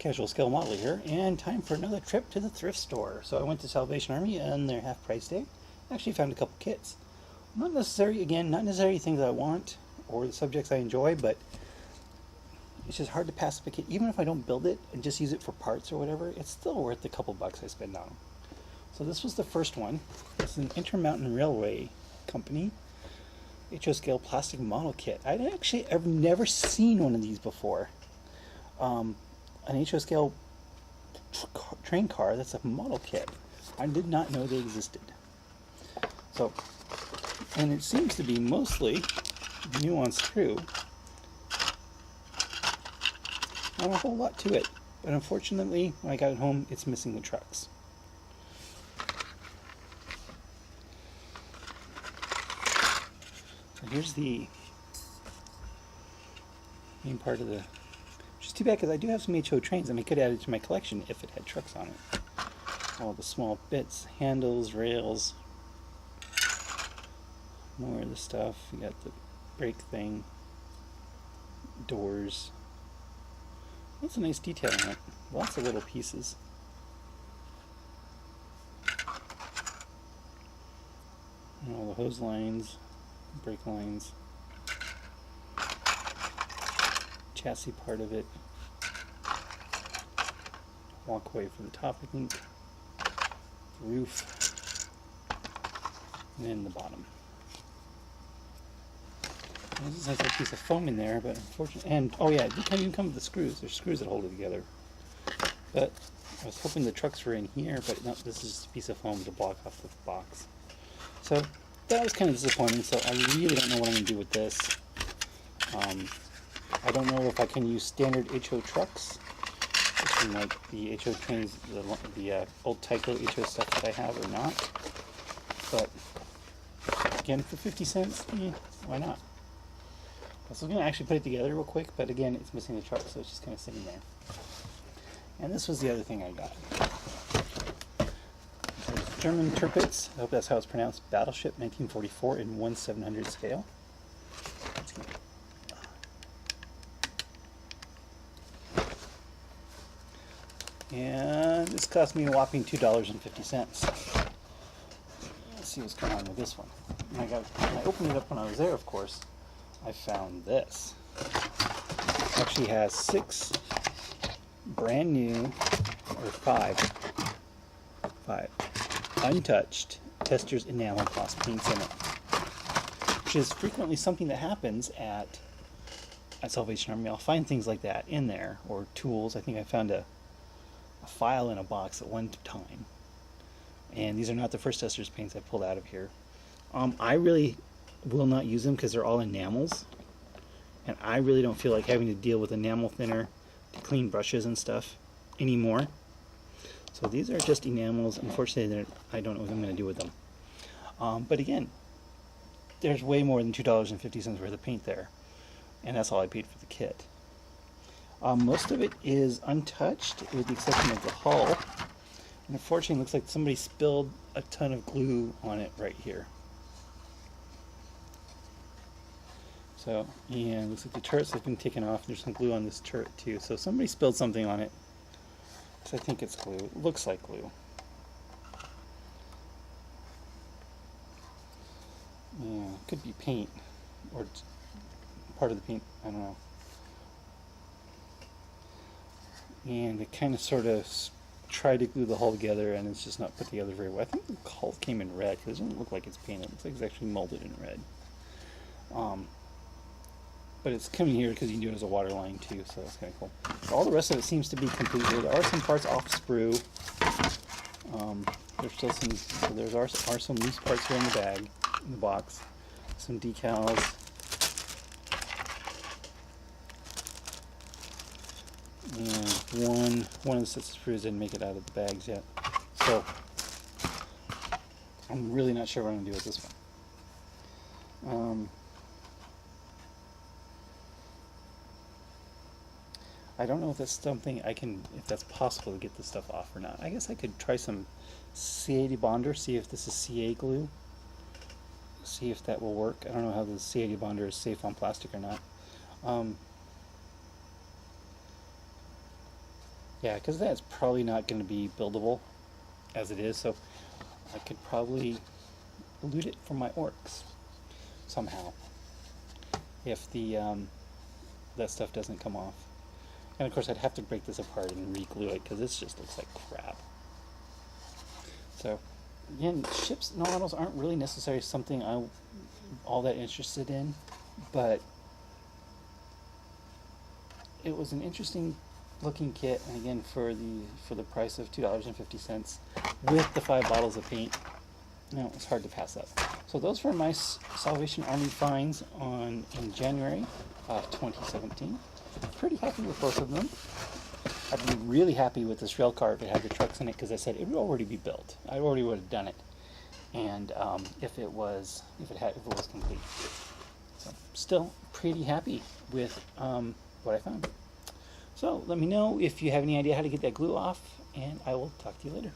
casual scale modeler here, and time for another trip to the thrift store. So I went to Salvation Army on their half price day. Actually found a couple kits. Not necessarily things I want or the subjects I enjoy, but it's just hard to pass up a kit. Even if I don't build it and just use it for parts or whatever, it's still worth the couple bucks I spend on them. So this was the first one. It's an Intermountain Railway Company HO scale plastic model kit. I've never seen one of these before. An HO scale train car that's a model kit. I did not know they existed. So, and it seems to be mostly nuanced through. Not a whole lot to it, but unfortunately, when I got it home, it's missing the trucks. So here's the main part of the. Which is too bad because I do have some HO trains, and I could add it to my collection if it had trucks on it. All the small bits, handles, rails, more of the stuff. You got the brake thing, doors. That's a nice detail on it. Lots of little pieces. And all the hose lines, brake lines, chassis part of it, walkway for the top, I think, the roof, and then the bottom. This has a piece of foam in there, but unfortunately, and oh yeah, it didn't even come with the screws. There's screws that hold it together. But I was hoping the trucks were in here, but no, this is just a piece of foam to block off the box. So that was kind of disappointing. So I really don't know what I'm going to do with this. I don't know if I can use standard HO trucks, like the HO trains, the old Tyco HO stuff that I have, or not. But again, for 50 cents, why not? I was going to actually put it together real quick, but again, it's missing the truck, so it's just kind of sitting there. And this was the other thing I got. German Tirpitz, I hope that's how it's pronounced, Battleship 1944 in 1/700 scale. And this cost me a whopping $2.50. Let's see what's going on with this one. When I opened it up when I was there, of course, I found this. It actually has 6 brand new, or 5 untouched Testors enamel gloss paints in it, which is frequently something that happens at Salvation Army. I'll find things like that in there, or tools. I think I found a file in a box at one time, and these are not the first Testors paints I pulled out of here. I really will not use them because they're all enamels, and I really don't feel like having to deal with enamel thinner to clean brushes and stuff anymore. So these are just enamels. Unfortunately, I don't know what I'm going to do with them. But again, there's way more than $2.50 worth of paint there, and that's all I paid for the kit. Most of it is untouched, with the exception of the hull. And unfortunately, it looks like somebody spilled a ton of glue on it right here. So, yeah, it looks like the turrets have been taken off. There's some glue on this turret too. So somebody spilled something on it. So I think it's glue. It looks like glue. Yeah, could be paint, or part of the paint, I don't know. And they kind of sort of try to glue the hull together, and it's just not put together very well. I think the hull came in red, because it doesn't look like it's painted. It looks like it's actually molded in red. But it's coming here because you can do it as a water line too, so that's kind of cool. So all the rest of it seems to be completed. There are some parts off sprue. There's still some, so there are some loose parts here in the bag, in the box. Some decals. And one of the sets of screws didn't make it out of the bags yet. So I'm really not sure what I'm going to do with this one. I don't know if that's something if that's possible to get this stuff off or not. I guess I could try some C80 bonder, see if this is CA glue. See if that will work. I don't know how the C80 bonder is safe on plastic or not. Yeah, because that's probably not going to be buildable as it is, so I could probably loot it from my orcs somehow if the that stuff doesn't come off. And of course, I'd have to break this apart and re-glue it because this just looks like crap. So, again, ships and models aren't really necessarily something I'm all that interested in, but it was an interesting looking kit, and again for the price of $2.50 with the 5 bottles of paint, you know, it's hard to pass up. So those were my Salvation Army finds in January of 2017. Pretty happy with both of them. I'd be really happy with this rail car if it had the trucks in it, because I said it would already be built. I already would have done it, and if it was complete. So still pretty happy with what I found. So let me know if you have any idea how to get that glue off, and I will talk to you later.